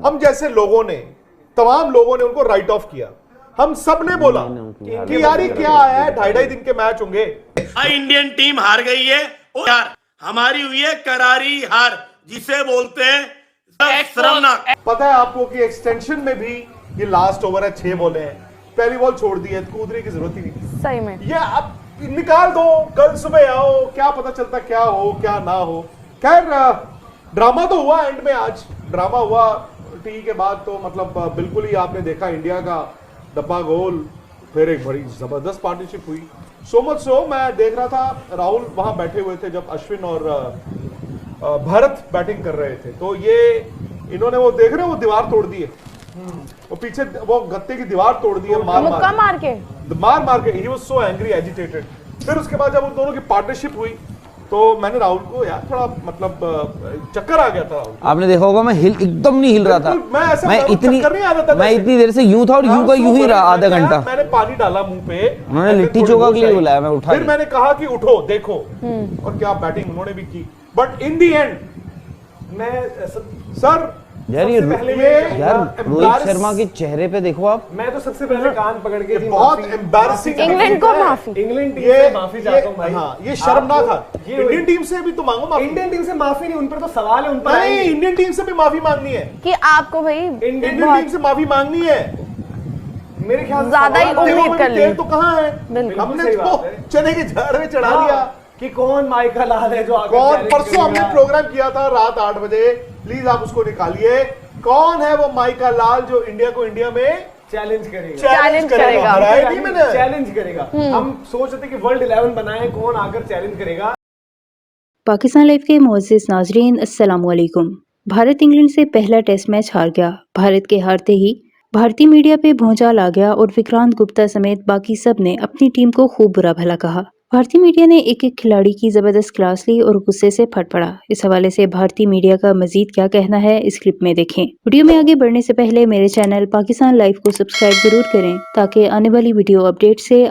हम जैसे लोगों ने, तमाम लोगों ने उनको राइट ऑफ किया। हम सब ने बोला कि यार ये क्या आया है, 2.5 दिन के मैच होंगे। इंडियन टीम हार गई है और यार हमारी हुई है करारी हार, जिसे बोलते हैं शर्मनाक। पता है आपको कि एक्सटेंशन में भी ये लास्ट ओवर है, 6 बॉलें हैं, पहली बॉल छोड़ दी है, कूदने की जरूरत ही नहीं। सही में ये अब निकाल दो, कल सुबह आओ, क्या पता चलता क्या हो क्या ना हो। खैर ड्रामा तो हुआ एंड में, आज ड्रामा हुआ टी के बाद, तो मतलब बिल्कुल ही आपने देखा इंडिया का डब्बा गोल, फिर एक बड़ी जबरदस्त पार्टनरशिप हुई। सो मच सो मैं देख रहा था, राहुल वहां बैठे हुए थे जब अश्विन और भारत बैटिंग कर रहे थे, तो ये इन्होंने वो देख रहे हो वो दीवार तोड़ दी है, वो पीछे वो गत्ते की दीवार तोड़ दी है, मुक्का मार के he was so angry, agitated. फिर उसके बाद जब उन दोनों की पार्टनरशिप हुई तो मैंने राहुल को यार थोड़ा मतलब चक्कर आ गया था। आपने देखा होगा मैं एकदम नहीं हिल रहा था, मैं इतनी देर से यूं था और यूं ही रहा आधा घंटा। मैंने पानी डाला मुंह पे, उन्होंने लिट्टी चोखा के लिए बुलाया, मैं उठा, फिर मैंने कहा कि उठो देखो, और क्या बैटिंग उन्होंने भी की। बट इन दी एंड मैं सर यार ये रोहित शर्मा के चेहरे पे देखो आप, मैं तो सबसे पहले कान पकड़ के बहुत एम्बैरेसिंग, इंग्लैंड को माफी, इंग्लैंड टीम से माफी चाहता हूं भाई। हाँ, ये शर्मनाक था। इंडियन टीम से भी तो मांगो माफी। इंडियन टीम से माफी नहीं, उन पर तो सवाल है, उन पर नहीं, इंडियन टीम से भी माफी मांगनी है कि आपको भाई इंडियन टीम से माफी मांगनी है। मेरे ख्याल से ज्यादा ही उम्मीद कर ली तो कहाँ है, हमने तो चने के झाड़ में चढ़ा दिया कि कौन माइका लाल है जो आगे कौन। परसों हमने प्रोग्राम किया था रात 8 बजे, प्लीज आप उसको निकालिए। कौन है वो माइका लाल जो इंडिया को इंडिया में चैलेंज करेगा, चैलेंज करेगा, चैलेंज करेगा। हम सोच रहे थे कि वर्ल्ड 11 बनाए, कौन आकर चैलेंज करेगा। पाकिस्तान लाइव के मुअज़्ज़िज़ नाज़रीन, अस्सलाम वालेकुम। भारत इंग्लैंड से पहला टेस्ट मैच हार गया। भारत के हारते ही भारतीय मीडिया पे भौचाल आ गया और विक्रांत गुप्ता समेत बाकी सब ने अपनी टीम को खूब बुरा भला कहा। भारतीय मीडिया ने एक एक खिलाड़ी की जबरदस्त क्लास ली और गुस्से से फट पड़ा। इस हवाले से भारतीय मीडिया का मजीद क्या कहना है, इस क्लिप में देखें। वीडियो में आगे बढ़ने से पहले मेरे चैनल पाकिस्तान लाइव को सब्सक्राइब जरूर करें ताकि आने वाली वीडियो अपडेट से